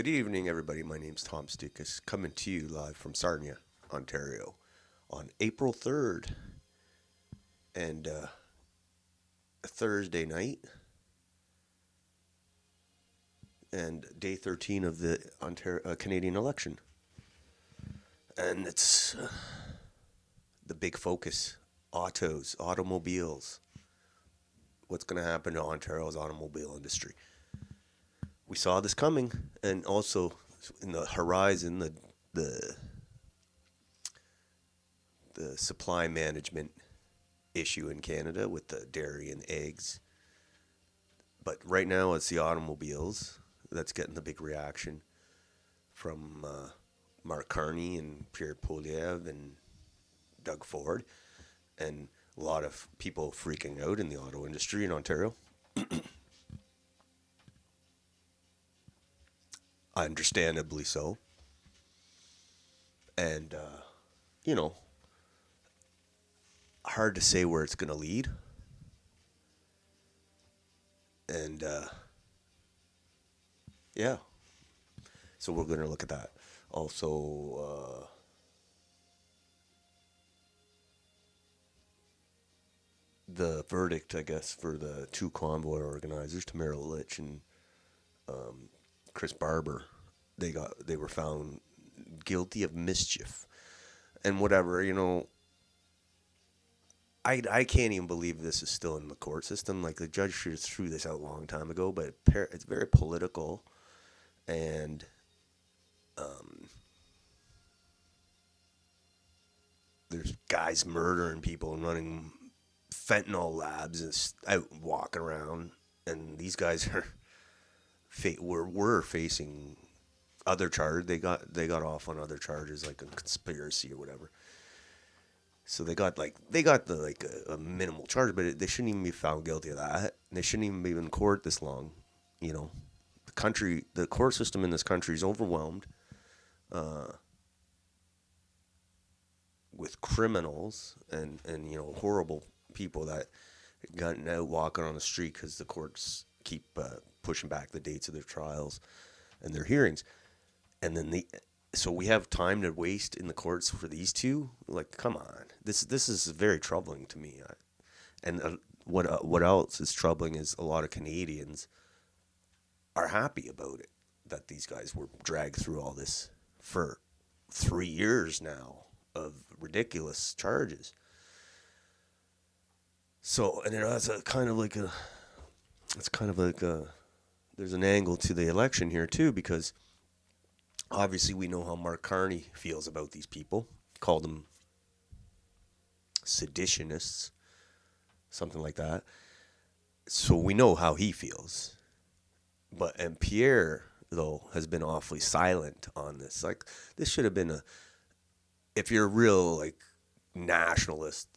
Good evening, everybody. My name's Tom Stoukas, coming to you live from Sarnia, Ontario, on April 3rd, and Thursday night, and day 13 of the Canadian election. And it's the big focus: automobiles. What's going to happen to Ontario's automobile industry? We saw this coming, and also in the horizon, the supply management issue in Canada with the dairy and eggs. But right now, it's the automobiles that's getting the big reaction from Mark Carney and Pierre and Doug Ford, and a lot of people freaking out in the auto industry in Ontario. Understandably so. And, you know, hard to say where it's going to lead. And, yeah. So we're going to look at that. Also, the verdict, I guess, for the two convoy organizers, Tamara Litch and Chris Barber, they were found guilty of mischief and whatever. I can't even believe this is still in the court system. Like, the judge should have threw this out a long time ago, but it's very political, and there's guys murdering people and running fentanyl labs and out walking around, and these guys were facing other charges. They got off on other charges, like a conspiracy or whatever. So they got a minimal charge, but they shouldn't even be found guilty of that. They shouldn't even be in court this long. The court system in this country is overwhelmed with criminals and horrible people that got out walking on the street because the courts keep pushing back the dates of their trials and their hearings. And then so we have time to waste in the courts for these two. Like, come on, this is very troubling to me. And what else is troubling is a lot of Canadians are happy about it, that these guys were dragged through all this for 3 years now of ridiculous charges. So, and that's there's an angle to the election here too, because obviously we know how Mark Carney feels about these people. Called them seditionists, something like that. So we know how he feels. And Pierre, though, has been awfully silent on this. Like, this should have been if you're a real, nationalist,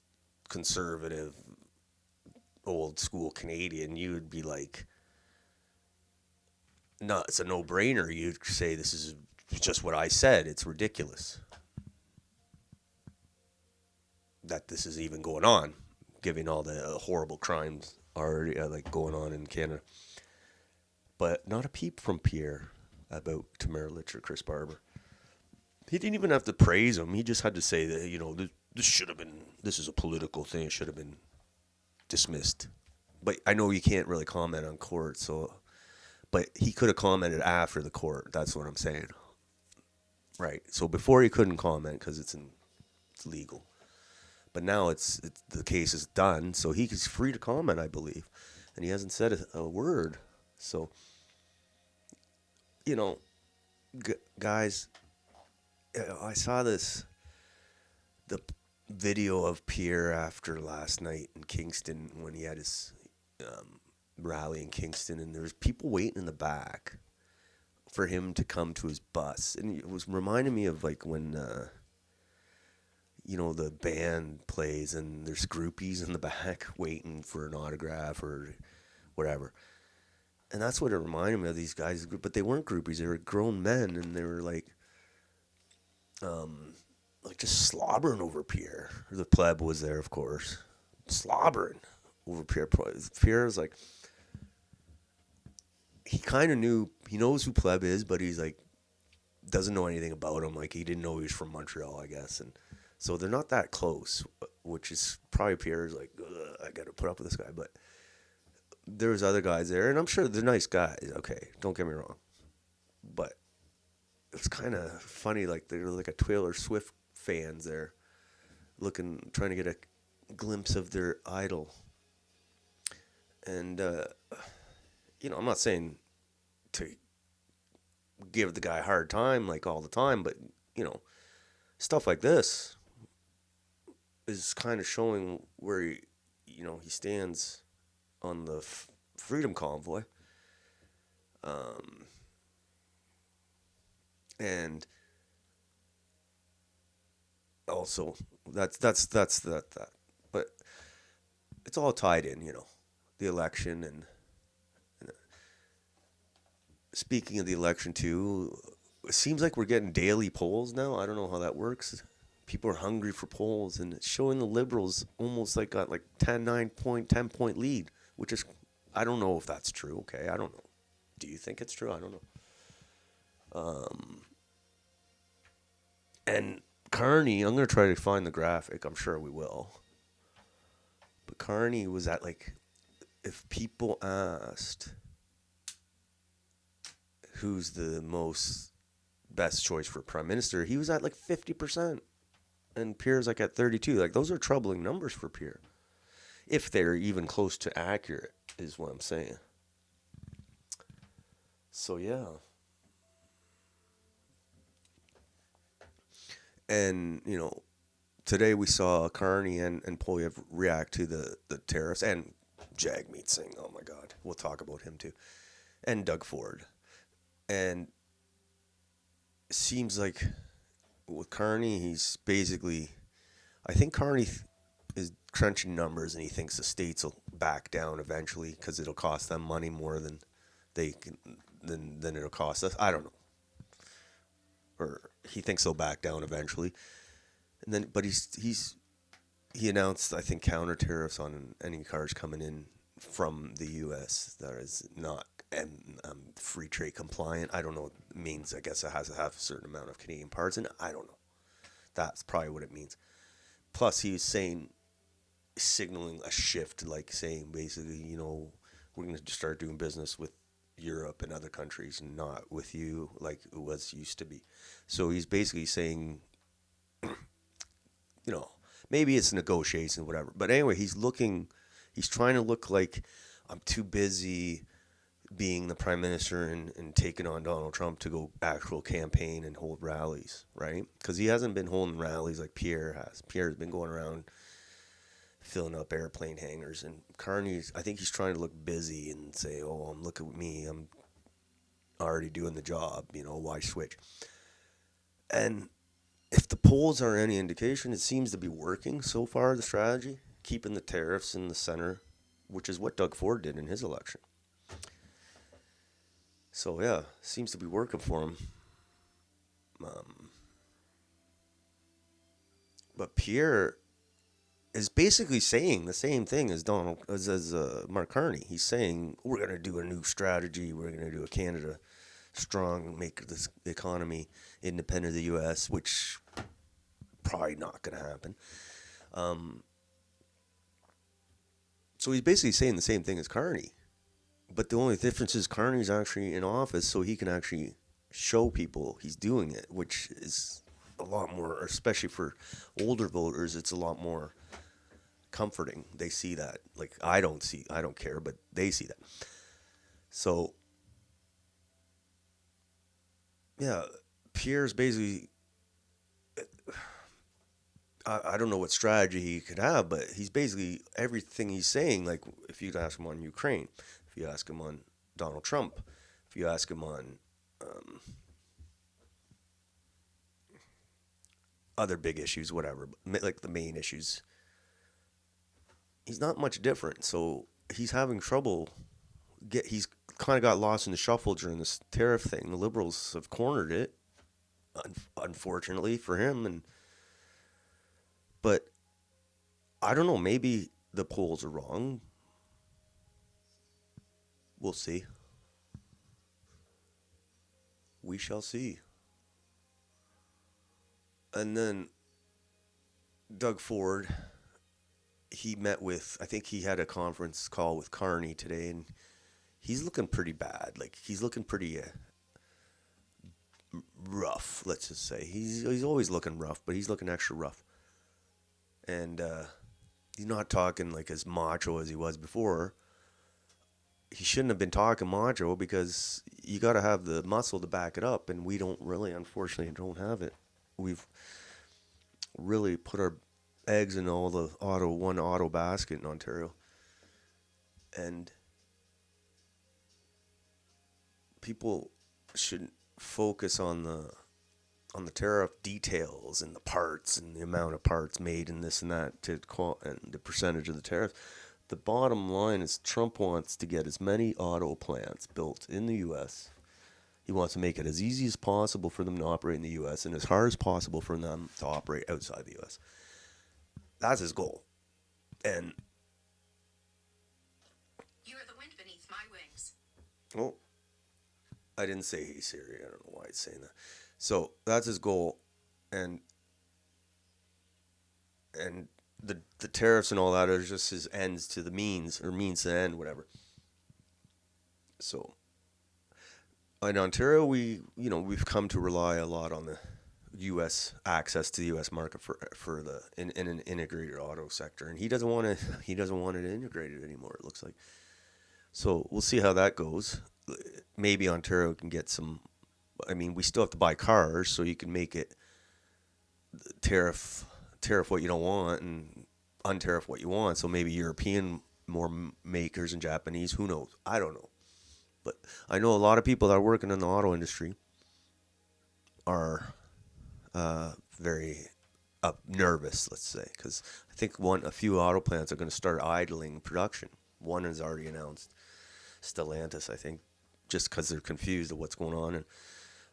conservative, old school Canadian, you would be like, no, it's a no-brainer. You'd say, this is just what I said. It's ridiculous that this is even going on, given all the horrible crimes already going on in Canada. But not a peep from Pierre about Tamara Litch or Chris Barber. He didn't even have to praise him. He just had to say that, this is a political thing. It should have been dismissed. But I know you can't really comment on court, but he could have commented after the court. That's what I'm saying. Right. So before he couldn't comment because it's legal. But now the case is done, so he's free to comment, I believe. And he hasn't said a word. So, guys, I saw the video of Pierre after last night in Kingston when he had his rally in Kingston, and there was people waiting in the back for him to come to his bus. And it was reminding me of when the band plays and there's groupies in the back waiting for an autograph or whatever. And that's what it reminded me of, these guys. But they weren't groupies. They were grown men, and they were just slobbering over Pierre. The pleb was there, of course, slobbering over Pierre. Pierre was like, he kind of knew, he knows who Pleb is, but he's like, doesn't know anything about him. Like, he didn't know he was from Montreal, I guess. And so they're not that close, which is probably Pierre's like, I got to put up with this guy. But there's other guys there, and I'm sure they're nice guys. Okay, don't get me wrong. But it's kind of funny, like, they're like a Taylor Swift fans there trying to get a glimpse of their idol. And, I'm not saying to give the guy a hard time, like, all the time, but, stuff like this is kind of showing where he stands on the freedom convoy. And also that's that. But it's all tied in, the election. And speaking of the election too, it seems like we're getting daily polls now. I don't know how that works. People are hungry for polls, and it's showing the Liberals almost like got like 10 point lead, which is, I don't know if that's true. Okay, I don't know. Do you think it's true? I don't know. And Carney, I'm going to try to find the graphic. I'm sure we will. But Carney was at, like, if people asked who's the most best choice for prime minister, he was at like 50%. And Pierre's like at 32. Like, those are troubling numbers for Pierre. If they're even close to accurate, is what I'm saying. So, yeah. And, today we saw Carney and Poilievre react to the tariffs, and Jagmeet Singh, oh my God, we'll talk about him too, and Doug Ford. And it seems like with Carney, he's basically, I think Carney is crunching numbers, and he thinks the states will back down eventually because it'll cost them money more than they can, than it'll cost us. I don't know. Or he thinks they'll back down eventually. And then, but he announced, I think, counter tariffs on any cars coming in from the U.S. that is not free trade compliant. I don't know what it means. I guess it has to have a certain amount of Canadian parts in it. I don't know. That's probably what it means. Plus, he was signaling a shift, like saying basically, we're going to start doing business with Europe and other countries, and not with you like it was used to be. So he's basically saying, maybe it's negotiation, whatever. But anyway, he's trying to look like, I'm too busy being the prime minister and taking on Donald Trump to go actual campaign and hold rallies, right? Because he hasn't been holding rallies like Pierre has. Pierre's been going around filling up airplane hangars, and Carney's, I think he's trying to look busy and say, oh, look at me, I'm already doing the job, why switch? And if the polls are any indication, it seems to be working so far, the strategy, keeping the tariffs in the center, which is what Doug Ford did in his election. So, yeah, seems to be working for him. But Pierre is basically saying the same thing as Mark Carney. He's saying, we're going to do a new strategy. We're going to do a Canada strong, make this economy independent of the U.S., which probably not going to happen. So he's basically saying the same thing as Carney. But the only difference is Carney's actually in office, so he can actually show people he's doing it, which is a lot more, especially for older voters, it's a lot more comforting. They see that. Like, I don't care, but they see that. So, yeah, Pierre's basically, I don't know what strategy he could have, but he's basically, everything he's saying, like, if you ask him on Ukraine, if you ask him on Donald Trump, if you ask him on other big issues, whatever, like the main issues, he's not much different. So he's having trouble. He's kind of got lost in the shuffle during this tariff thing. The Liberals have cornered it, unfortunately for him. But I don't know. Maybe the polls are wrong. We'll see. we shall see. And then Doug Ford, he met with, I think he had a conference call with Carney today, and he's looking pretty bad. Like, he's looking pretty rough, let's just say. He's always looking rough, but he's looking extra rough. And he's not talking like as macho as he was before. He shouldn't have been talking macho because you got to have the muscle to back it up, and we don't really, unfortunately, don't have it. We've really put our eggs in all the one auto basket in Ontario, and people should focus on the tariff details and the parts and the amount of parts made and this and that and the percentage of the tariff. The bottom line is Trump wants to get as many auto plants built in the U.S. He wants to make it as easy as possible for them to operate in the U.S. and as hard as possible for them to operate outside the U.S. That's his goal. And you are the wind beneath my wings. Oh, I didn't say hey Siri. I don't know why he's saying that. So that's his goal, and the tariffs and all that are just his ends to the means, or means to the end, whatever. So in Ontario, we've come to rely a lot on the U.S. access to the U.S. market for the in an integrated auto sector, and he doesn't want it integrated anymore. It looks like. So we'll see how that goes. Maybe Ontario can get some. I mean, we still have to buy cars, so you can make it tariff what you don't want and untariff what you want. So maybe European more makers and Japanese. Who knows? I don't know. But I know a lot of people that are working in the auto industry are very nervous, let's say, because I think a few auto plants are going to start idling production. One is already announced, Stellantis, I think, just because they're confused of what's going on, and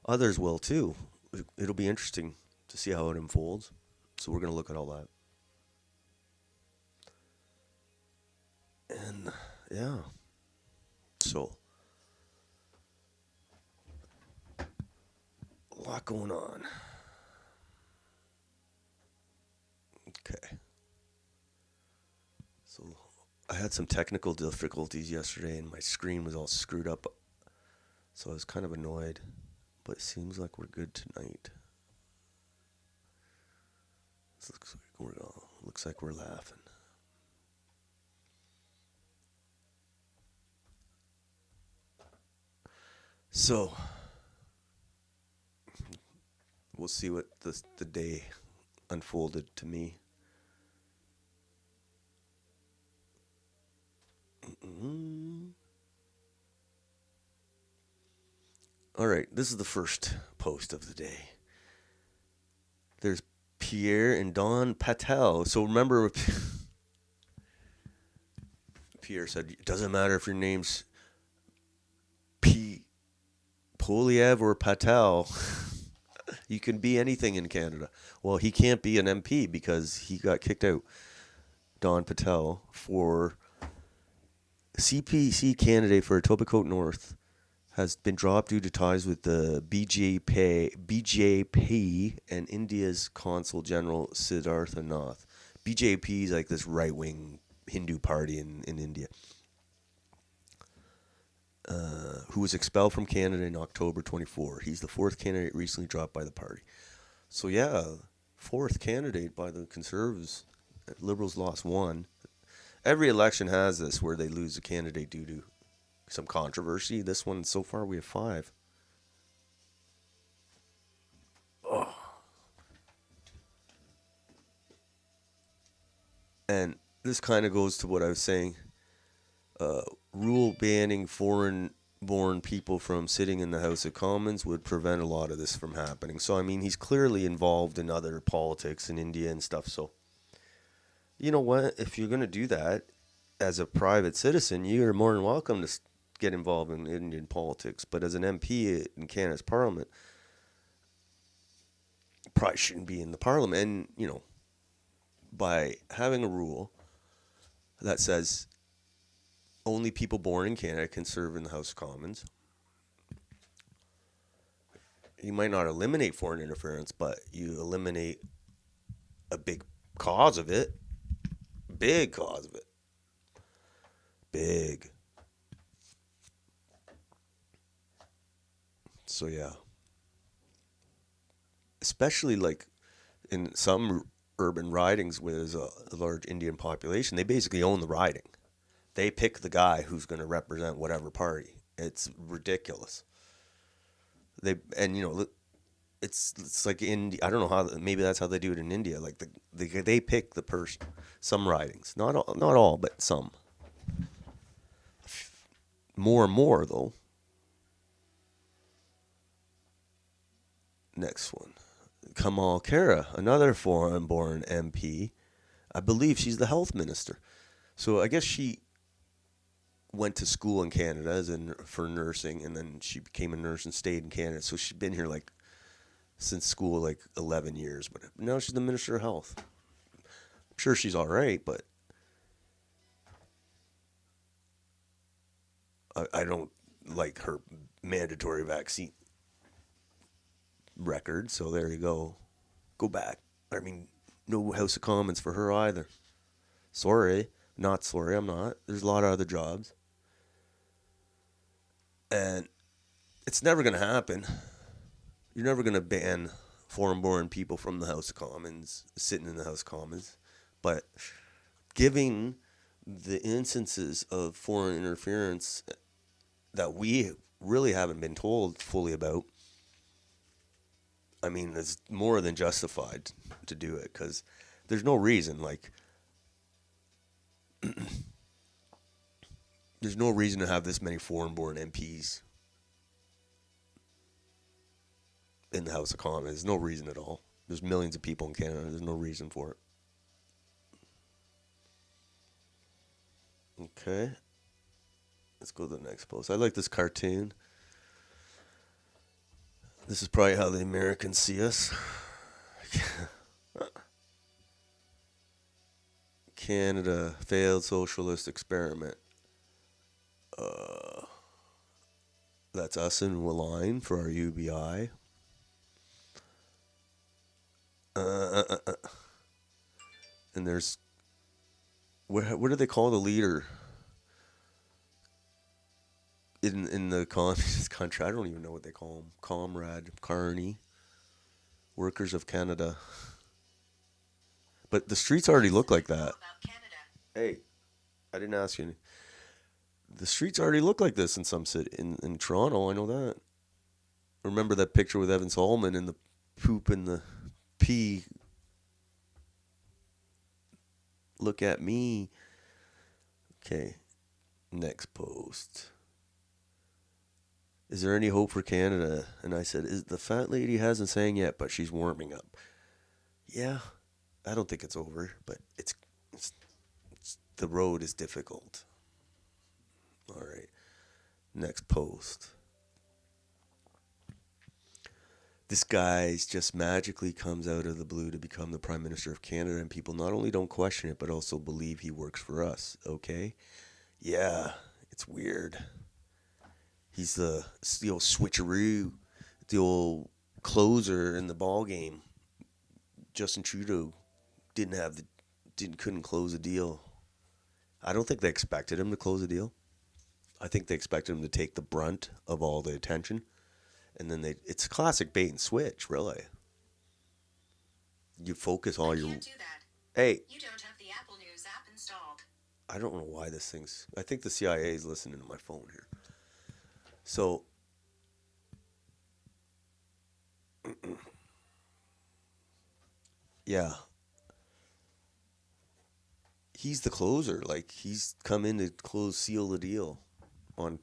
others will too. It'll be interesting to see how it unfolds. So we're going to look at all that. And yeah, so a lot going on. Okay. So I had some technical difficulties yesterday, and my screen was all screwed up. So I was kind of annoyed, but it seems like we're good tonight. This looks like we're laughing. So we'll see what the day unfolded to me. All right, this is the first post of the day. There's Pierre and Don Patel. So remember, Pierre said, it doesn't matter if your name's Poliev or Patel. You can be anything in Canada. Well, he can't be an MP because he got kicked out. Don Patel for CPC candidate for Etobicoke North has been dropped due to ties with the BJP and India's Consul General Siddhartha Nath. BJP is like this right-wing Hindu party in India, who was expelled from Canada in October 24. He's the fourth candidate recently dropped by the party. So yeah, fourth candidate by the Conservatives. Liberals lost one. Every election has this where they lose a candidate due to some controversy. This one, so far, we have 5. Oh. And this kind of goes to what I was saying. Rule banning foreign-born people from sitting in the House of Commons would prevent a lot of this from happening. So, I mean, he's clearly involved in other politics in India and stuff. So, you know what? If you're going to do that as a private citizen, you're more than welcome to get involved in Indian politics. But as an MP in Canada's Parliament, you probably shouldn't be in the Parliament. And, you know, by having a rule that says only people born in Canada can serve in the House of Commons, You might not eliminate foreign interference, but you eliminate a big cause of it. Big cause of it. Big. So yeah. Especially like in some urban ridings where there's a large Indian population, they basically own the riding. They pick the guy who's going to represent whatever party. It's ridiculous. It's like in I don't know how maybe that's how they do it in India. Like they pick the person. Some ridings, not all, but some. More and more though. Next one, Kamal Kara, another foreign-born MP. I believe she's the health minister. So I guess she went to school in Canada for nursing, and then she became a nurse and stayed in Canada. So she's been here like since school, like 11 years. But now she's the Minister of Health. I'm sure she's all right, but I don't like her mandatory vaccine record. So there you go. Go back. I mean, no House of Commons for her either. Sorry. Not sorry, I'm not. There's a lot of other jobs. And it's never going to happen. You're never going to ban foreign-born people from the House of Commons, sitting in the House of Commons. But giving the instances of foreign interference that we really haven't been told fully about, I mean, it's more than justified to do it because there's no reason, like, there's no reason to have this many foreign-born MPs in the House of Commons. There's no reason at all. There's millions of people in Canada. There's no reason for it. Okay. Let's go to the next post. I like this cartoon. This is probably how the Americans see us. Canada failed socialist experiment. That's us in Willine for our UBI. And there's what do they call the leader in the communist country? I don't even know what they call him. Comrade Carney, Workers of Canada. But the streets already look like that. Hey, I didn't ask you. The streets already look like this in some city. In Toronto, I know that. Remember that picture with Evan Solomon and the poop and the pee? Look at me. Okay, next post. Is there any hope for Canada? And I said, the fat lady hasn't sang yet, but she's warming up. Yeah, I don't think it's over, but it's the road is difficult. All right, next post. This guy just magically comes out of the blue to become the Prime Minister of Canada, and people not only don't question it, but also believe he works for us, okay? Yeah, it's weird. He's the old switcheroo, the old closer in the ball game. Justin Trudeau couldn't close a deal. I don't think they expected him to close a deal. I think they expected him to take the brunt of all the attention. And then it's classic bait and switch, really. You focus all your... Can't do that. Hey. You don't have the Apple News app installed. I don't know why this thing's... I think the CIA is listening to my phone here. So... yeah. He's the closer. Like, he's come in to seal the deal on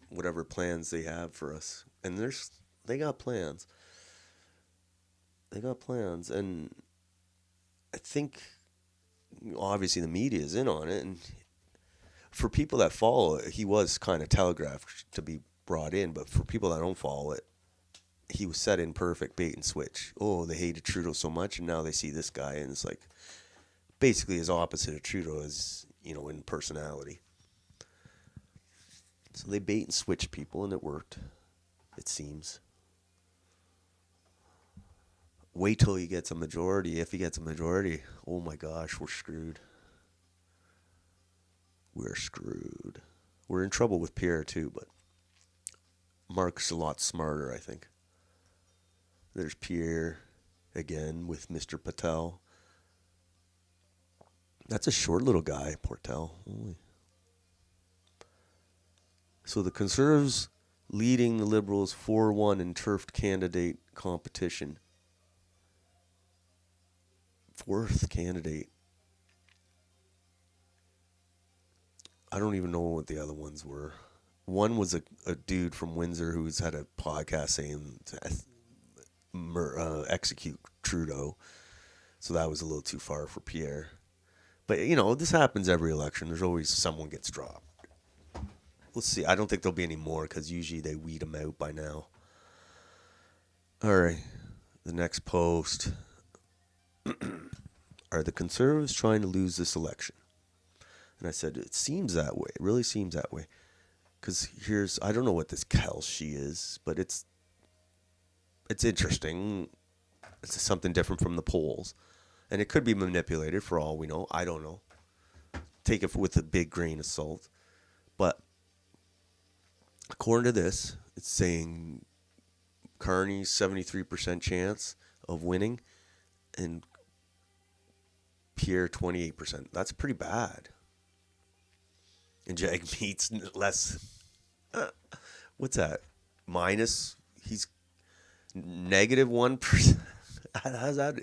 whatever plans they have for us. And they got plans. They got plans. And I think, obviously, the media is in on it. And for people that follow it, he was kind of telegraphed to be brought in. But for people that don't follow it, he was set in perfect bait and switch. Oh, they hated Trudeau so much, and now they see this guy, and it's like basically his opposite of Trudeau is, in personality. So they bait and switch people, and it worked. It seems. wait till he gets a majority. If he gets a majority, oh my gosh, we're screwed. We're screwed. We're in trouble with Pierre too, but Mark's a lot smarter, I think. There's Pierre again with Mr. Patel. That's a short little guy, Portel. Holy. So the Conservatives leading the Liberals 4-1 in turfed candidate competition. Fourth candidate. I don't even know what the other ones were. One was a dude from Windsor who's had a podcast saying to execute Trudeau. So that was a little too far for Pierre. But, this happens every election. There's always someone gets dropped. Let's see. I don't think there'll be any more because usually they weed them out by now. All right. The next post. Are the Conservatives trying to lose this election? And I said, it seems that way. It really seems that way. Because I don't know what this Kelsey is, but it's interesting. It's something different from the polls. And it could be manipulated for all we know. I don't know. Take it with a big grain of salt. But according to this, it's saying Carney's 73% chance of winning and Pierre 28%. That's pretty bad. And Jagmeet's less. What's that? Minus. He's negative 1%. How's that?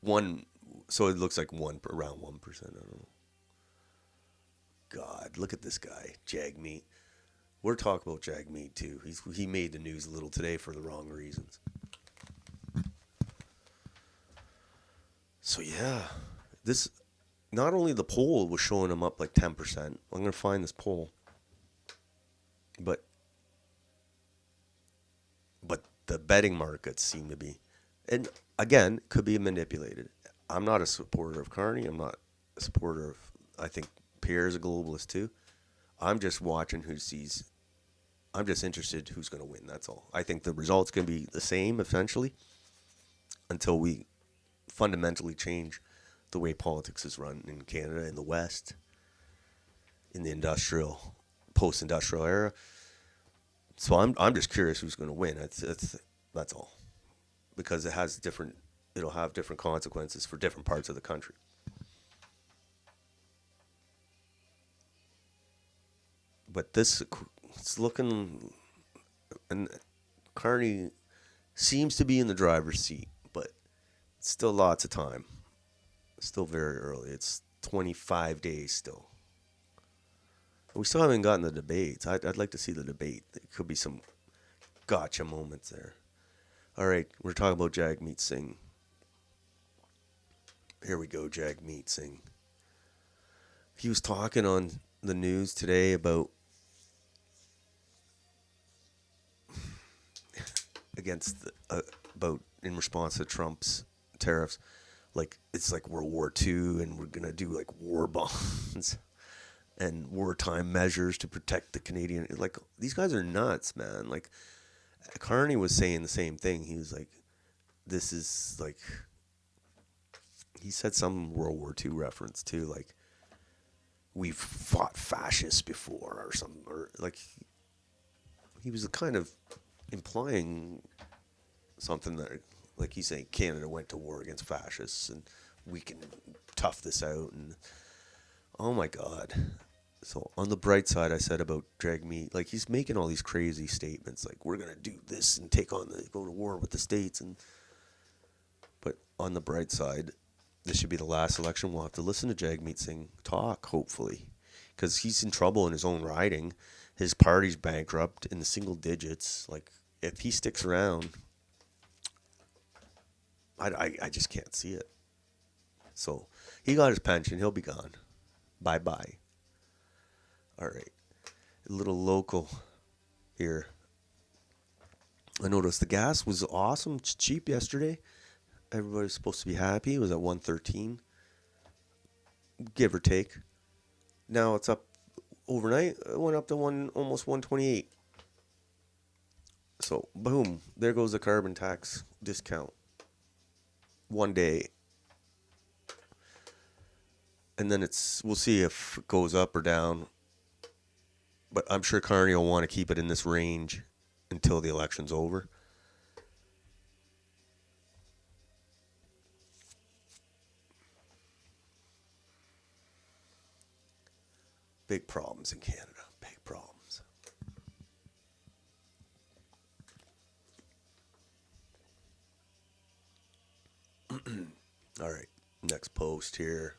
One. So it looks like around 1%. I don't know. God, look at this guy, Jagmeet. We're talking about Jagmeet too. He made the news a little today for the wrong reasons. So yeah, this not only the poll was showing him up like 10%. I'm gonna find this poll, but the betting markets seem to be, and again, could be manipulated. I'm not a supporter of Carney. I'm not a supporter of. I think Pierre is a globalist too. I'm just watching who sees. I'm just interested who's going to win. That's all. I think the results can be the same eventually until we fundamentally change the way politics is run in Canada, in the West, in the post-industrial era. So I'm just curious who's going to win. That's all, because it'll have different consequences for different parts of the country. But it's looking, and Carney seems to be in the driver's seat, but it's still lots of time. It's still very early. It's 25 days still. We still haven't gotten the debates. I'd like to see the debate. There could be some gotcha moments there. All right, we're talking about Jagmeet Singh. Here we go, Jagmeet Singh. He was talking on the news today about in response to Trump's tariffs, like it's like World War II, and we're gonna do like war bonds and wartime measures to protect the Canadian. Like, these guys are nuts, man. Like, Carney was saying the same thing. He was like, this is like, he said some World War II reference too, like, we've fought fascists before or something, or like, he was kind of implying something that, like, he's saying Canada went to war against fascists and we can tough this out. And oh my God. So on the bright side, I said about Jagmeet, like, he's making all these crazy statements, like, we're gonna do this and go to war with the states, but on the bright side, this should be the last election. We'll have to listen to Jagmeet Singh talk, hopefully, because he's in trouble in his own riding. His party's bankrupt in the single digits. Like, if he sticks around, I just can't see it. So he got his pension. He'll be gone. Bye-bye. All right. A little local here. I noticed the gas was awesome, cheap yesterday. Everybody's supposed to be happy. It was at 113, give or take. Now it's up overnight. It went up to almost 128. So boom, there goes the carbon tax discount. one day. And then we'll see if it goes up or down. But I'm sure Carney will want to keep it in this range until the election's over. Big problems in Canada. Big problems. All right. Next post here.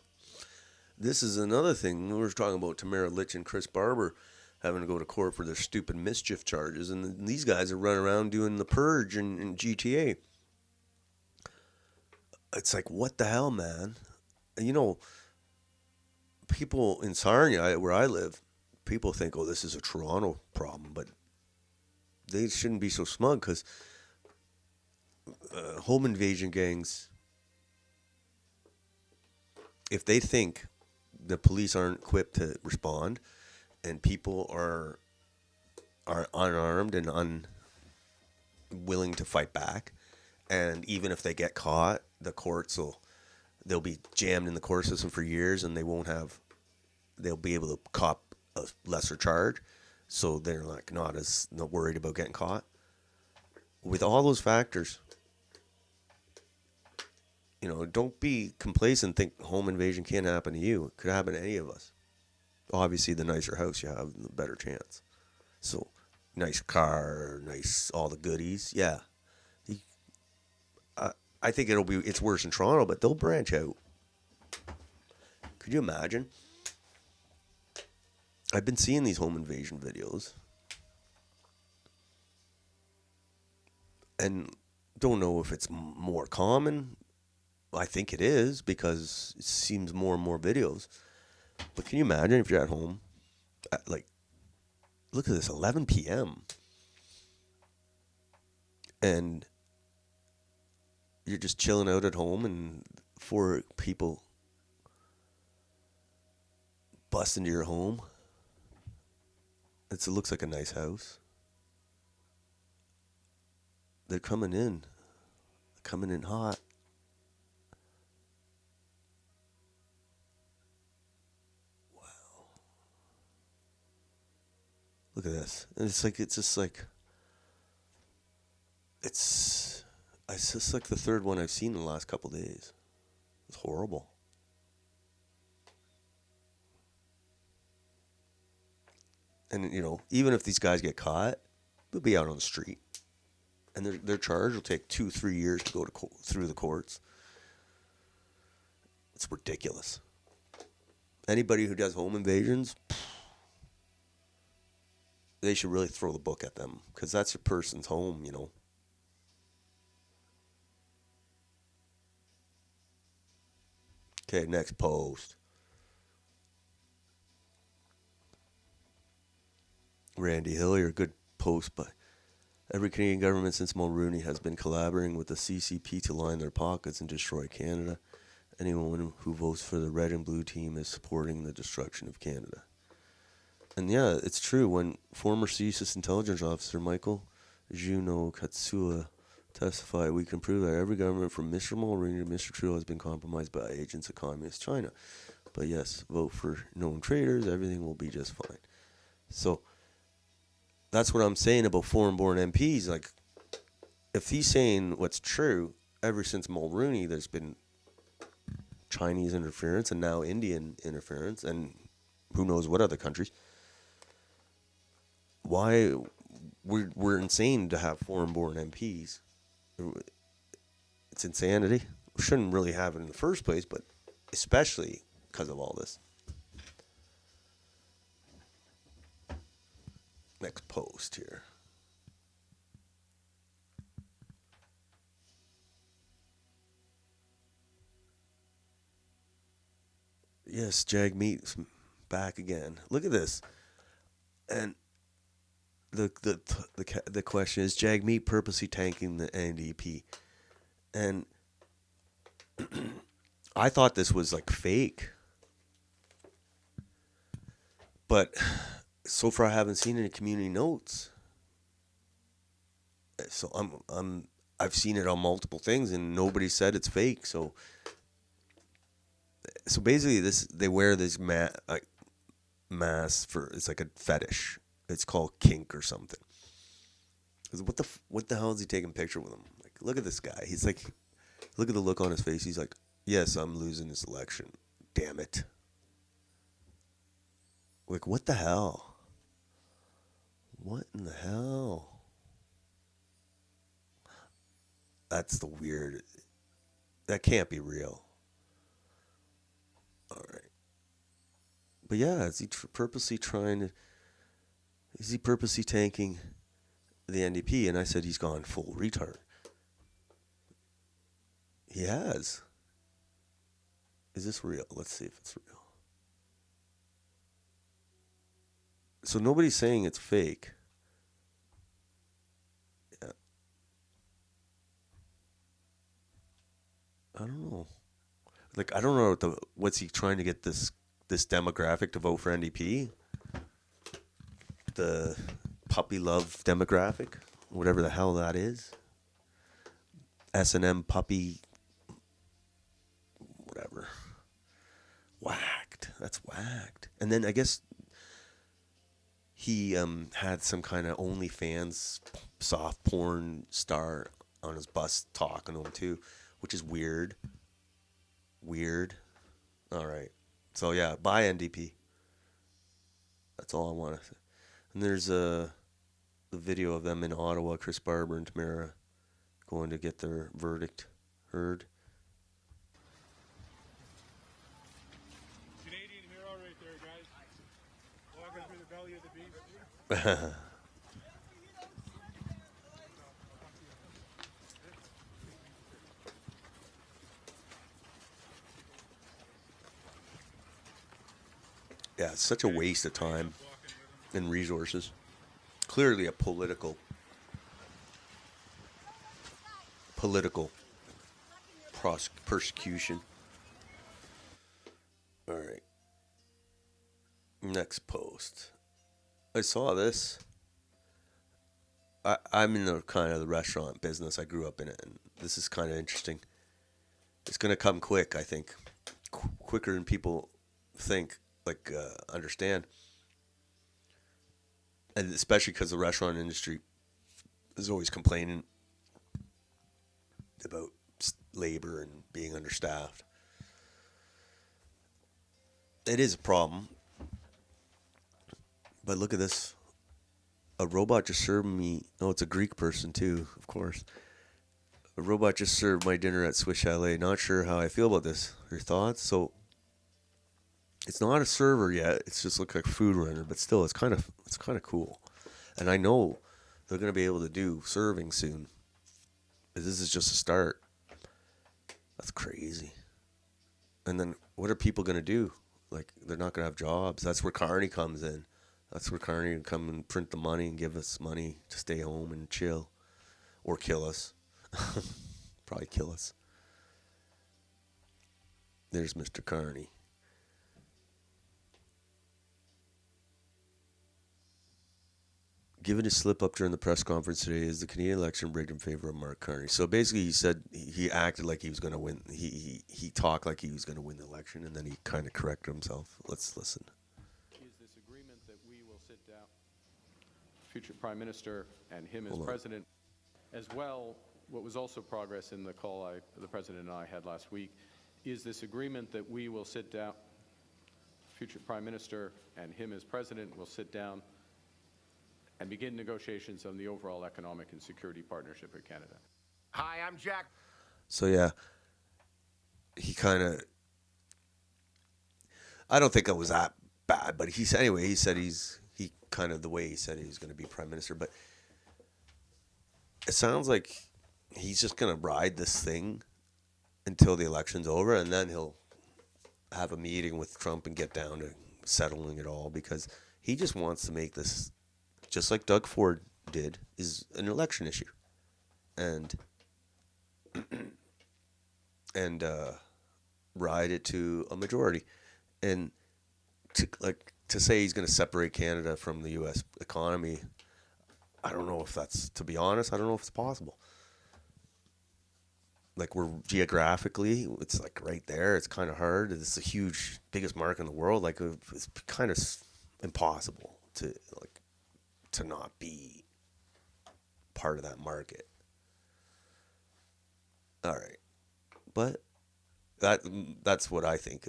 This is another thing. We were talking about Tamara Litch and Chris Barber having to go to court for their stupid mischief charges. And these guys are running around doing the purge in GTA. It's like, what the hell, man? You know, people in Sarnia, where I live, people think, oh, this is a Toronto problem. But they shouldn't be so smug because home invasion gangs, if they think the police aren't equipped to respond and people are unarmed and unwilling to fight back, and even if they get caught, the courts they'll be jammed in the court system for years, and they'll be able to cop a lesser charge, so they're like not worried about getting caught. With all those factors, don't be complacent. Think home invasion can't happen to you. It could happen to any of us. Obviously, the nicer house you have, the better chance. So, nice car, nice all the goodies. Yeah, I think it's worse in Toronto, but they'll branch out. Could you imagine? I've been seeing these home invasion videos, and don't know if it's more common. I think it is because it seems more and more videos. But can you imagine if you're at home, look at this, 11 p.m. and you're just chilling out at home and 4 people bust into your home. It looks like a nice house. They're coming in hot. Look at this. And it's just like the third one I've seen in the last couple of days. It's horrible. And, even if these guys get caught, they'll be out on the street. And their charge will take 2-3 years to go through the courts. It's ridiculous. Anybody who does home invasions, they should really throw the book at them, because that's a person's home, Okay, next post. Randy Hillier, good post, but every Canadian government since Mulroney has been collaborating with the CCP to line their pockets and destroy Canada. Anyone who votes for the red and blue team is supporting the destruction of Canada. And yeah, it's true. When former CSIS intelligence officer Michael Juno Katsua testified, we can prove that every government from Mr. Mulroney to Mr. Trudeau has been compromised by agents of Communist China. But yes, vote for known traitors, everything will be just fine. So that's what I'm saying about foreign-born MPs. Like, if he's saying what's true, ever since Mulroney, there's been Chinese interference and now Indian interference, and who knows what other countries. Why we're insane to have foreign-born MPs. It's insanity. We shouldn't really have it in the first place, but especially because of all this. Next post here. Yes, Jagmeet's back again. Look at this. And the question is, Jagmeet purposely tanking the NDP. And I thought this was like fake. But so far I haven't seen any community notes. So I've seen it on multiple things, and nobody said it's fake. So basically, they wear this mask for, it's like a fetish. It's called kink or something. 'Cause what the hell is he taking a picture with him? Like, look at this guy. He's like, look at the look on his face. He's like, yes, I'm losing this election. Damn it. Like, what the hell? What in the hell? That's the weird. That can't be real. All right. But yeah, is he purposely tanking the NDP? And I said he's gone full retard. He has. Is this real? Let's see if it's real. So nobody's saying it's fake. Yeah. I don't know. Like, I don't know what's he trying to get this demographic to vote for NDP? The puppy love demographic, whatever the hell that is. S&M puppy, whatever. Whacked. That's whacked. And then I guess he had some kind of OnlyFans soft porn star on his bus talking to him too, which is weird. Weird. All right. So yeah, buy NDP. That's all I want to say. And there's the video of them in Ottawa, Chris Barber and Tamara going to get their verdict heard. Canadian hero right there, guys. Walking through the belly of the beast. Yeah, it's such a waste of time and resources. Clearly a political persecution. All right. Next post. I saw this. I'm in the kind of the restaurant business. I grew up in it, and this is kind of interesting. It's going to come quick, I think. Quicker than people think, understand. And especially because the restaurant industry is always complaining about labor and being understaffed. It is a problem. But look at this. A robot just served me. Oh, it's a Greek person too, of course. A robot just served my dinner at Swiss Chalet. Not sure how I feel about this. Your thoughts? So it's not a server yet. It's just looks like a food runner, but still, it's kind of cool. And I know they're going to be able to do serving soon. This is just a start. That's crazy. And then what are people going to do? Like, they're not going to have jobs. That's where Carney comes in. That's where Carney can come and print the money and give us money to stay home and chill. Or kill us. Probably kill us. There's Mr. Carney. Given his slip up during the press conference today, is the Canadian election rigged in favor of Mark Carney? So basically, he said he acted like he was going to win. He talked like he was going to win the election, and then he kind of corrected himself. Let's listen. Is this agreement that we will sit down, future Prime Minister and him as Hold on. President, as well, what was also progress in the call the President and I had last week, is this agreement that we will sit down, future Prime Minister and him as President will sit down and begin negotiations on the overall economic and security partnership with Canada. Hi, I'm Jack. So yeah, he kind of. I don't think it was that bad, but he said anyway. He said he kind of the way he said he was going to be Prime Minister, but it sounds like he's just going to ride this thing until the election's over, and then he'll have a meeting with Trump and get down to settling it all, because he just wants to make this, just like Doug Ford did, is an election issue, and ride it to a majority, and to say he's going to separate Canada from the U.S. economy, I don't know if that's, to be honest, I don't know if it's possible. like we're geographically, it's like right there. It's kind of hard. It's a huge, biggest market in the world. Like it's kind of impossible to like to not be part of that market. All right, but that's what I think.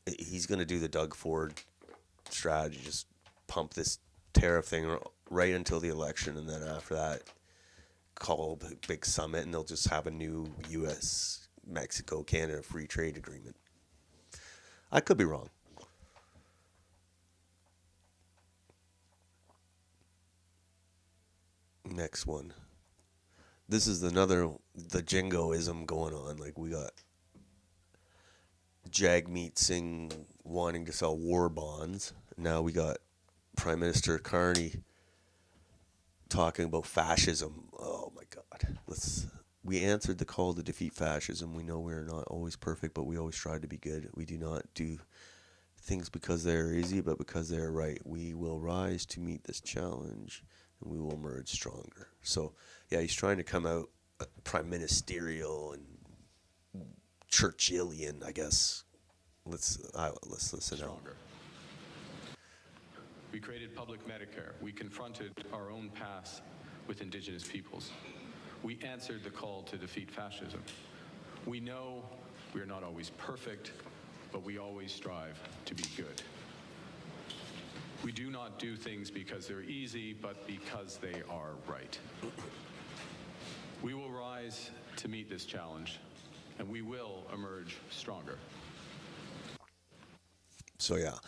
He's going to do the Doug Ford strategy, just pump this tariff thing right until the election, and then after that, call a big summit, and they'll just have a new U.S., Mexico, Canada free trade agreement. I could be wrong. Next one. This is the jingoism going on. Like we got Jagmeet Singh wanting to sell war bonds. Now we got Prime Minister Carney talking about fascism. Oh my God. We answered the call to defeat fascism. We know we're not always perfect, but we always try to be good. We do not do things because they are easy, but because they are right. We will rise to meet this challenge, and we will emerge stronger. So, yeah, he's trying to come out prime ministerial and Churchillian, I guess. Let's listen out. Stronger. We created public Medicare. We confronted our own past with Indigenous peoples. We answered the call to defeat fascism. We know we are not always perfect, but we always strive to be good. We do not do things because they're easy, but because they are right. We will rise to meet this challenge, and we will emerge stronger. So, yeah.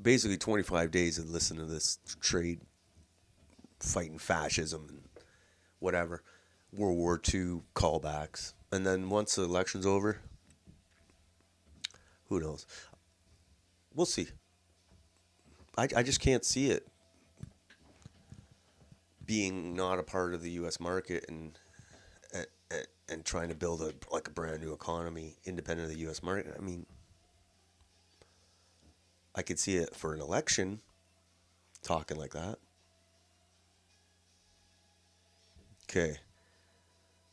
Basically 25 days of listening to this trade, fighting fascism and whatever, World War II callbacks. And then once the election's over, who knows? We'll see. I just can't see it being not a part of the U.S. market and trying to build a brand new economy independent of the U.S. market. I mean, I could see it for an election talking like that. Okay.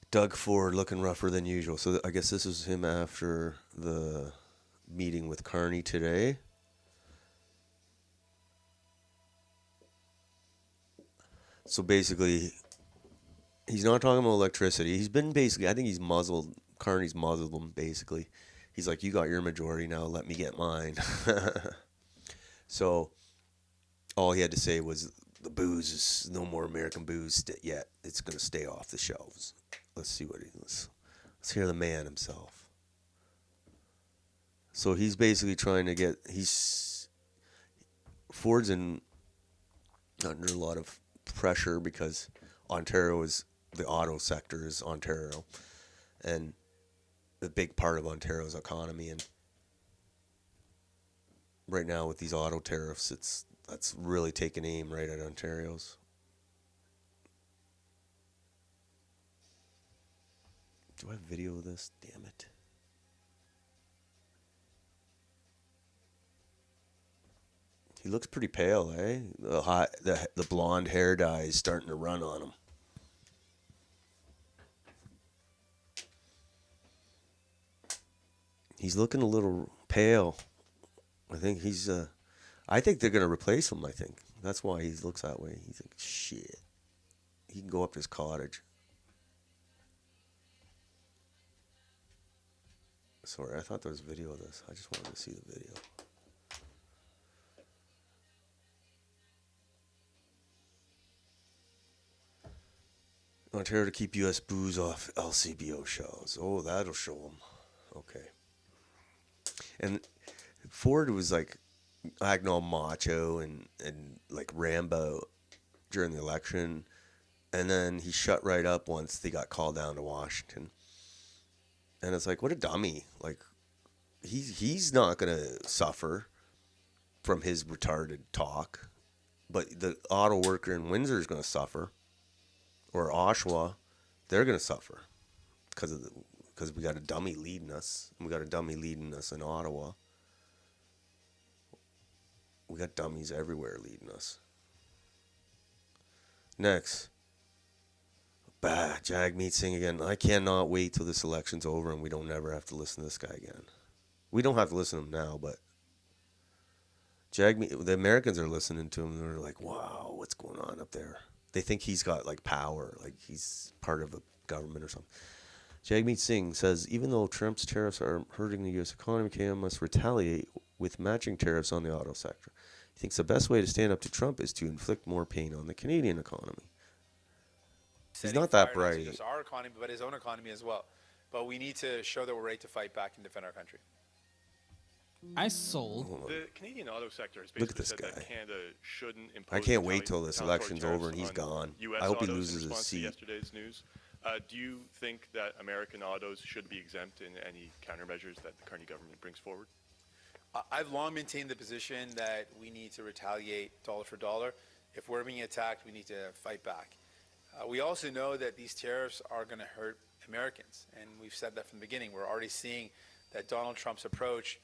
Doug Ford looking rougher than usual. So I guess this is him after the meeting with Carney today. So basically, he's not talking about electricity. He's been basically, I think he's muzzled, Carney's muzzled him basically. He's like, you got your majority now, let me get mine. So all he had to say was the booze is no more American booze yet. It's going to stay off the shelves. Let's see what let's hear the man himself. So he's basically trying to get, Ford's under a lot of pressure because Ontario the auto sector is Ontario, and a big part of Ontario's economy. And right now with these auto tariffs, that's really taking aim right at Ontario's. Do I have video of this? Damn it. He looks pretty pale, eh? The blonde hair dye is starting to run on him. He's looking a little pale. I think I think they're going to replace him, I think. That's why he looks that way. He's like, shit. He can go up to his cottage. Sorry, I thought there was video of this. I just wanted to see the video. Ontario to keep U.S. booze off LCBO shelves. Oh, that'll show them. Okay. And Ford was like acting all macho and like Rambo during the election. And then he shut right up once they got called down to Washington. And it's like, what a dummy. Like, he's not going to suffer from his retarded talk. But the auto worker in Windsor is going to suffer. Or Oshawa, they're going to suffer. Because we got a dummy leading us. And we got a dummy leading us in Ottawa. We got dummies everywhere leading us. Next. Bah, Jagmeet Singh again. I cannot wait till this election's over and we don't never have to listen to this guy again. We don't have to listen to him now, but the Americans are listening to him and they're like, wow, what's going on up there? They think he's got like power, like he's part of a government or something. Jagmeet Singh says, even though Trump's tariffs are hurting the U.S. economy, Canada must retaliate with matching tariffs on the auto sector. He thinks the best way to stand up to Trump is to inflict more pain on the Canadian economy. He's not that bright. Not just our economy, but his own economy as well. But we need to show that we're ready to fight back and defend our country. I sold. The Canadian auto sector has Look at basically this said guy. that Canada shouldn't impose. I can't wait till this election's over and he's gone. US I hope he autos in loses his response to seat. Yesterday's news. Do you think that American autos should be exempt in any countermeasures that the Carney government brings forward? I've long maintained the position that we need to retaliate dollar for dollar. If we're being attacked, we need to fight back. We also know that these tariffs are going to hurt Americans, and we've said that from the beginning. We're already seeing that Donald Trump's approach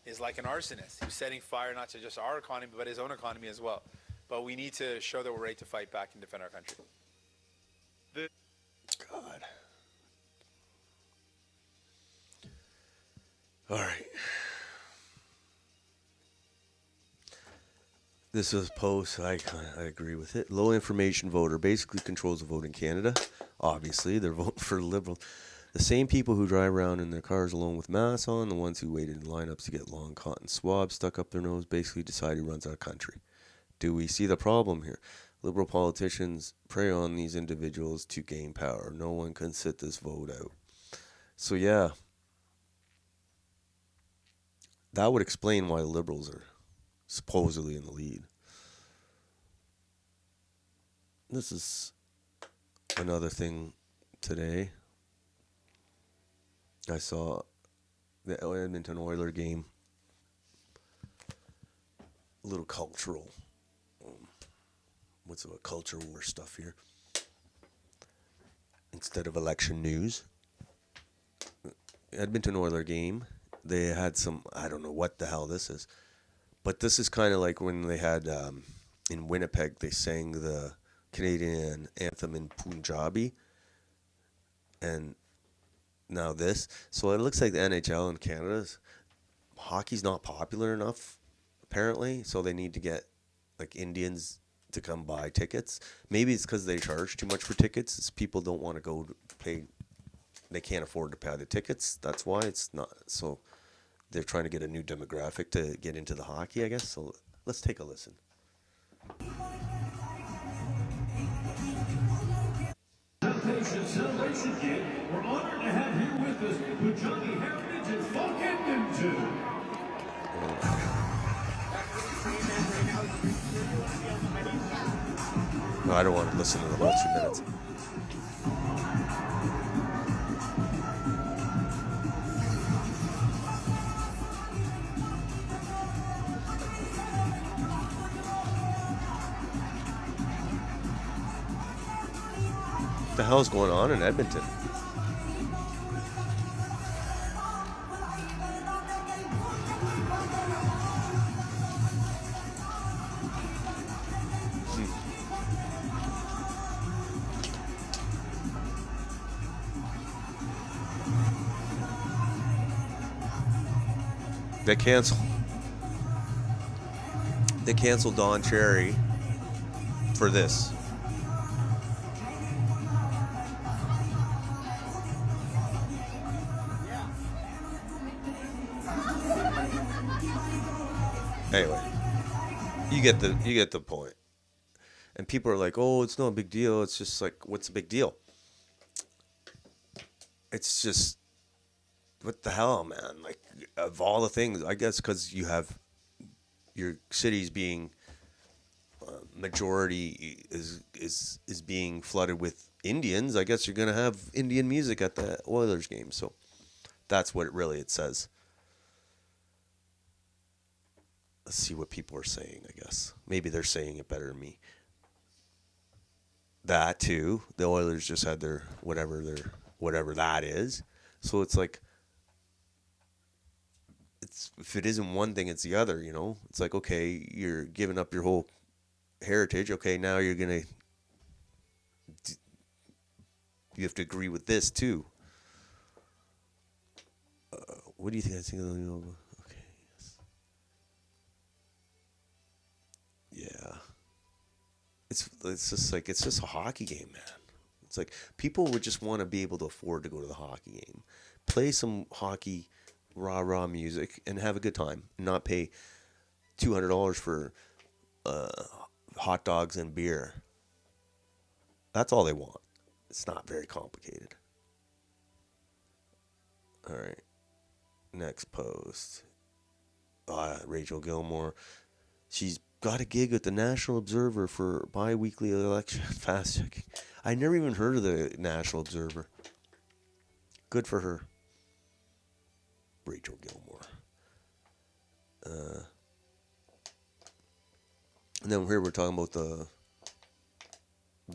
is like an arsonist. He's setting fire not to just our economy, but his own economy as well. But we need to show that we're ready to fight back and defend our country. God. All right. This is a post. I agree with it. Low information voter basically controls the vote in Canada. Obviously, they're voting for Liberal. The same people who drive around in their cars alone with masks on, the ones who waited in lineups to get long cotton swabs stuck up their nose, basically decide who runs our country. Do we see the problem here? Liberal politicians prey on these individuals to gain power. No one can sit this vote out. So yeah, that would explain why the Liberals are supposedly in the lead. This is another thing today. I saw the Edmonton Oiler game. A little cultural. What's the culture war stuff here? Instead of election news. Edmonton Oiler game. They had some, I don't know what the hell this is. But this is kind of like when they had, in Winnipeg, they sang the Canadian anthem in Punjabi. And now this. So it looks like the NHL in Canada, hockey's not popular enough, apparently. So they need to get, like, Indians to come buy tickets. Maybe it's because they charge too much for tickets. It's people don't want to go pay. They can't afford to pay the tickets. That's why it's not. So they're trying to get a new demographic to get into the hockey, I guess. So let's take a listen. Celebration Kid, we're honored to have here with us Punjabi heritage and folk Edmonton. No, I don't want to listen to the whole 2 minutes. What the hell is going on in Edmonton? They canceled Don Cherry for this. Anyway, you get the point. And people are like, "Oh, it's not a big deal." It's just like, what's the big deal? It's just, what the hell, man? Like, of all the things, I guess because you have your cities being majority is being flooded with Indians. I guess you're gonna have Indian music at the Oilers game. So that's what it says. Let's see what people are saying, I guess. Maybe they're saying it better than me. That too. The Oilers just had their whatever that is. So it's like, if it isn't one thing, it's the other, you know? It's like, okay, you're giving up your whole heritage. Okay, now you're going to you have to agree with this too. What do you think? I think okay. Yes. Yeah. It's just a hockey game, man. It's like people would just want to be able to afford to go to the hockey game, play some hockey, rah music, and have a good time, and not pay $200 for hot dogs and beer. That's all they want. It's not very complicated. All right. Next post. Rachel Gilmore. She's got a gig at the National Observer for bi-weekly election fast checking. I never even heard of the National Observer. Good for her. Rachel Gilmore. And then here we're talking about the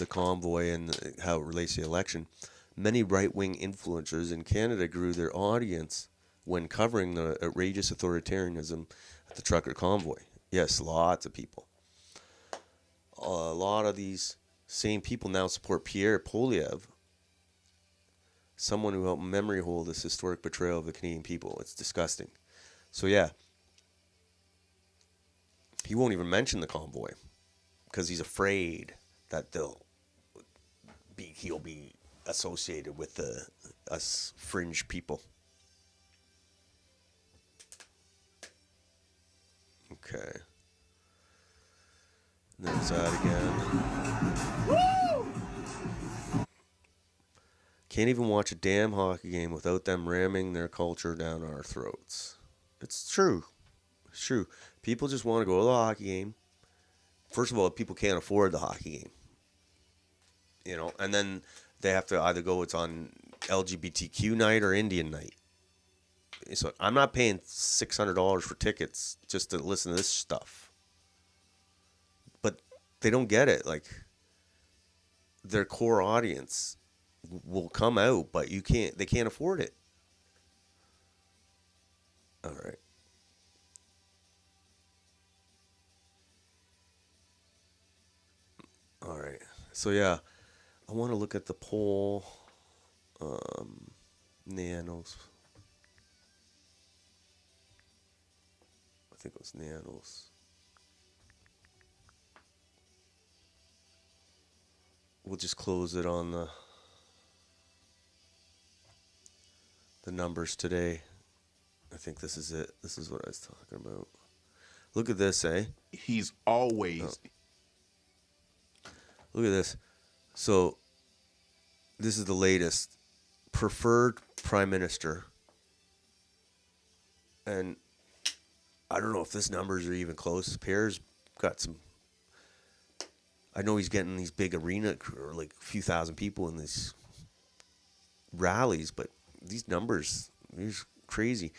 convoy and how it relates to the election. Many right-wing influencers in Canada grew their audience when covering the outrageous authoritarianism at the trucker convoy. Yes, lots of people. A lot of these same people now support Pierre Poilievre, someone who helped memory hold this historic betrayal of the Canadian people. It's disgusting. So yeah, he won't even mention the convoy because he's afraid that he'll be associated with us fringe people. Okay. There's that again. Woo! Can't even watch a damn hockey game without them ramming their culture down our throats. It's true. It's true. People just want to go to the hockey game. First of all, people can't afford the hockey game. You know, and then they have to either go, it's on LGBTQ night or Indian night. So I'm not paying $600 for tickets just to listen to this stuff. But they don't get it. Like, their core audience will come out, but they can't afford it. All right. All right. So yeah, I want to look at the poll. Nanos. I think it was Nanos. We'll just close it on the numbers today. I think this is it. This is what I was talking about. Look at this, eh? He's always... Look at this. So, this is the latest. Preferred Prime Minister. And I don't know if this numbers are even close. Pierre's got some... I know he's getting these big arena, or like a few thousand people in these rallies, but these numbers, these crazy.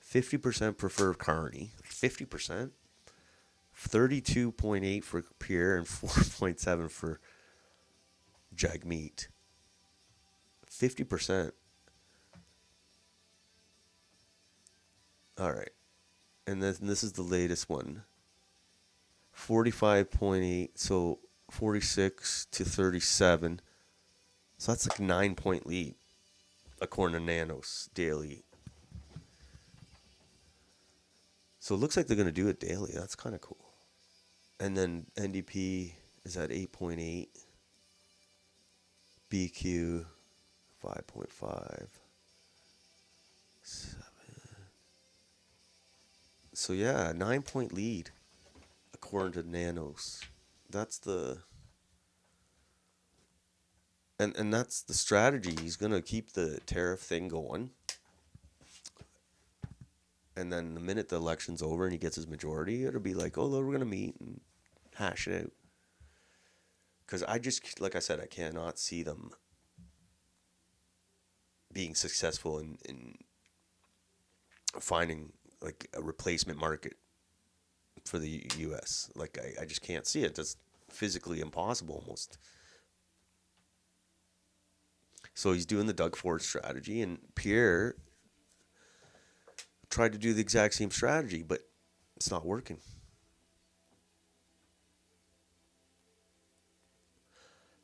50% prefer Carney. 50%. 32.8 for Pierre and 4.7 for Jagmeet. 50%. All right. And then this is the latest one. 45.8, so 46 to 37. So that's like a 9-point lead, according to Nanos Daily. So it looks like they're going to do it daily. That's kind of cool. And then NDP is at 8.8. BQ 5.5. 7. So yeah, 9-point lead according to Nanos. That's the and that's the strategy. He's gonna keep the tariff thing going. And then the minute the election's over and he gets his majority, it'll be like, oh, we're going to meet and hash it out. Because I just, like I said, I cannot see them being successful in finding like a replacement market for the U.S. Like, I just can't see it. That's physically impossible almost. So he's doing the Doug Ford strategy, and Pierre tried to do the exact same strategy, but it's not working.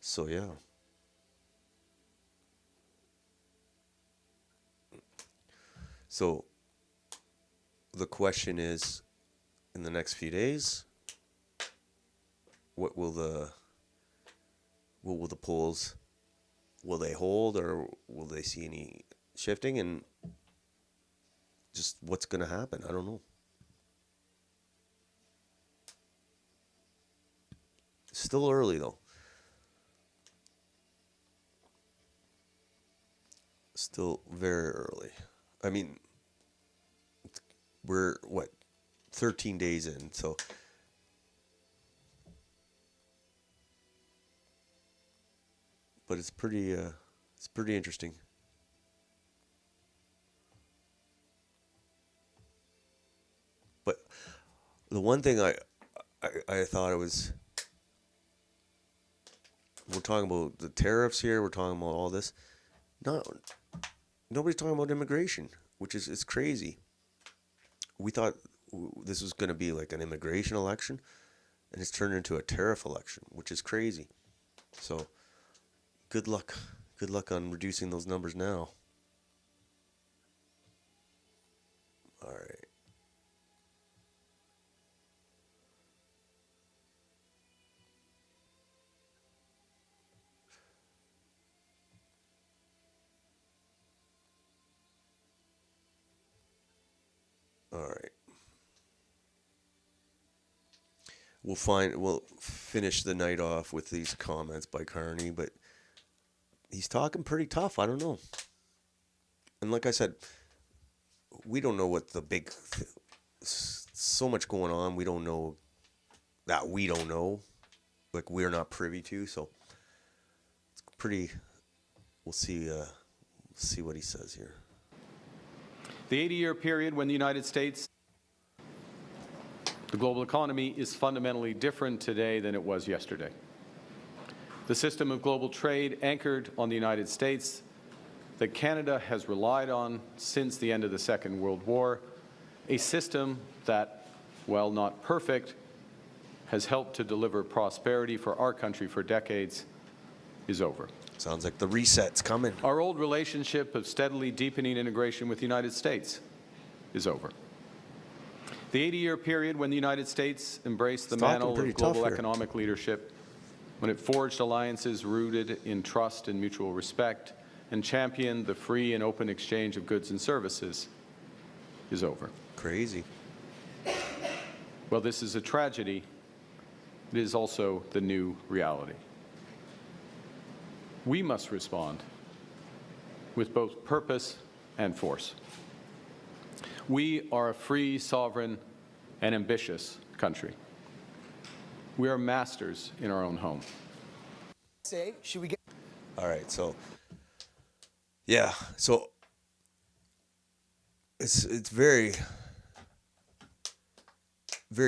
So yeah. So the question is, in the next few days, what will the polls, will they hold, or will they see any shifting, and just what's going to happen? I don't know. Still early though. Still very early. I mean, we're 13 days in, so but it's pretty interesting. But the one thing I thought it was, we're talking about the tariffs here, we're talking about all this. Nobody's talking about immigration, which is, it's crazy. We thought this was going to be like an immigration election, and it's turned into a tariff election, which is crazy. So good luck on reducing those numbers now. All right. All right. We'll finish the night off with these comments by Carney, but he's talking pretty tough. I don't know. And like I said, we don't know what the big, so much going on. We don't know that we don't know. Like, we're not privy to, so it's pretty, we'll see what he says here. The 80-year period when the United States, the global economy, is fundamentally different today than it was yesterday. The system of global trade anchored on the United States that Canada has relied on since the end of the Second World War, a system that, while not perfect, has helped to deliver prosperity for our country for decades, is over. Sounds like the reset's coming. Our old relationship of steadily deepening integration with the United States is over. The 80-year period when the United States embraced the mantle of global economic leadership, when it forged alliances rooted in trust and mutual respect, and championed the free and open exchange of goods and services, is over. Crazy. Well, this is a tragedy. It is also the new reality. We must respond with both purpose and force. We are a free, sovereign, and ambitious country. We are masters in our own home. Should we get? All right, so yeah, so it's very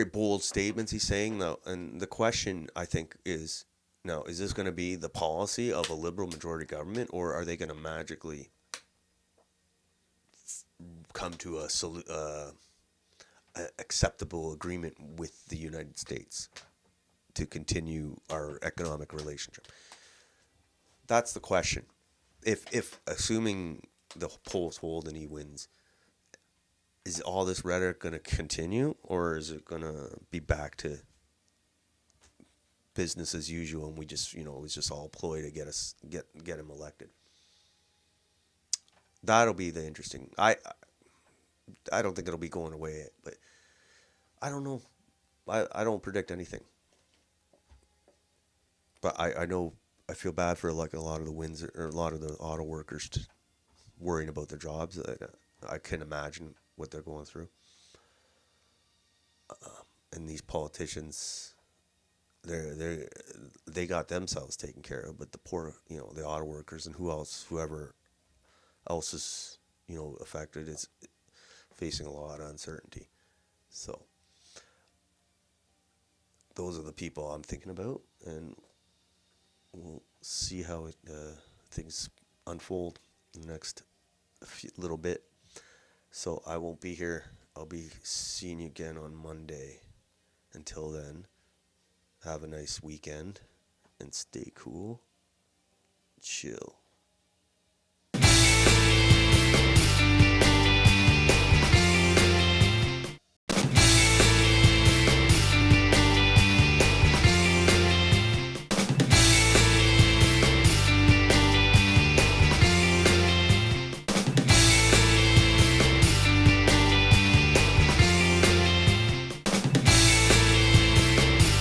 bold statements he's saying though, and the question I think is, now, is this going to be the policy of a liberal majority government, or are they going to magically come to a acceptable agreement with the United States to continue our economic relationship? That's the question. If assuming the polls hold and he wins, is all this rhetoric going to continue, or is it going to be back to business as usual, and we just, it was just all a ploy to get him elected? That'll be the interesting. I don't think it'll be going away, but I don't know. I don't predict anything. But I know I feel bad for like a lot of the a lot of the auto workers worrying about their jobs. I can imagine what they're going through. And these politicians, they got themselves taken care of, but the poor, the auto workers and whoever else is, affected is facing a lot of uncertainty. So those are the people I'm thinking about, and we'll see how things unfold in the next little bit. So I won't be here. I'll be seeing you again on Monday. Until then, have a nice weekend and stay cool. Chill.